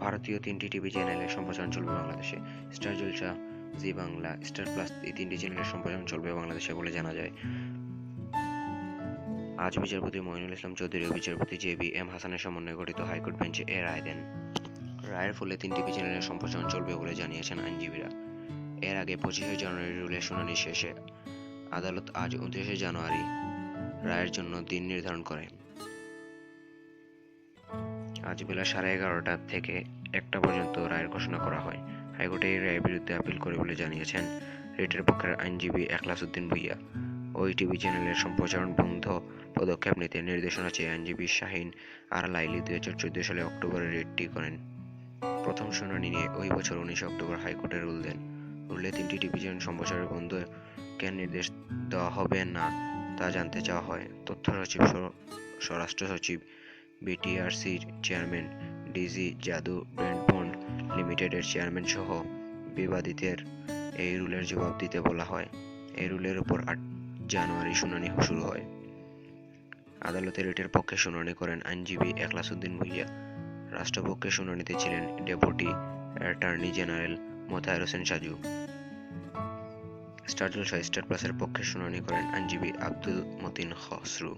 ভারতীয় 3টি টিভি চ্যানেলের সম্প্রচার চলবে বাংলাদেশে। স্টার জলসা, জি বাংলা, স্টার প্লাস এই 3টি চ্যানেলের সম্প্রচার চলবে বাংলাদেশে বলে জানা যায়। আজ বিচারপতি মঈনুল ইসলাম চৌধুরী ও বিচারপতি জে.বি.এম. হাসানের সমন্বয়ে গঠিত হাইকোর্ট বেঞ্চ এ রায় দেন। রায়ের ফলে 3 টিভি চ্যানেলের সম্প্রচার চলবে বলে জানিয়েছেন আইনজীবীরা। এর আগে 25শে জানুয়ারি রুলের শুনানি শেষে আদালত আজ 29শে জানুয়ারি রায়ের জন্য দিন নির্ধারণ করে। আজ বেলা 11:30টা থেকে 1টা পর্যন্ত রায়ের ঘোষণা করা হয়। হাইকোর্টে এই রায়ের বিরুদ্ধে আপিল করে বলে জানিয়েছেন রিটের পক্ষের আইনজীবী এখলাস উদ্দিন ভূঁইয়া। ওই টিভি চ্যানেলের সম্প্রচার বন্ধ পদক্ষেপ নিতে নির্দেশনা চেয়ে আইনজীবী শাহীন আর লাইলি 2014 সালে অক্টোবরে রিটটি করেন। প্রথম শুনানি নিয়ে ওই বছর 19 অক্টোবর হাইকোর্টে রুল দেন। রুলে 3টি টিভি চ্যানেল সম্প্রচারের বন্ধ কেন নির্দেশ দেওয়া হবে না তা জানতে চাওয়া হয়। তথ্য সচিব, স্বরাষ্ট্র সচিব, বিটিআরসির চেয়ারম্যান ডিজি যাদু ব্র্যান্ডবন্ড লিমিটেডের চেয়ারম্যান সহ বিবাদীদের এই রুলের জবাব দিতে বলা হয়। এই রুলের উপর 8 জানুয়ারি শুনানি শুরু হয়। আদালতে রিটের পক্ষে শুনানি করেন আইনজীবী এখলাস উদ্দিন ভূঁইয়া। রাষ্ট্রপক্ষে শুনানিতে ছিলেন deputy attorney general Motahar Hossain Saju. Star Jalsha, star প্লাসের পক্ষে শুনানি করেন আইনজীবী আব্দুল মতিন খসরু।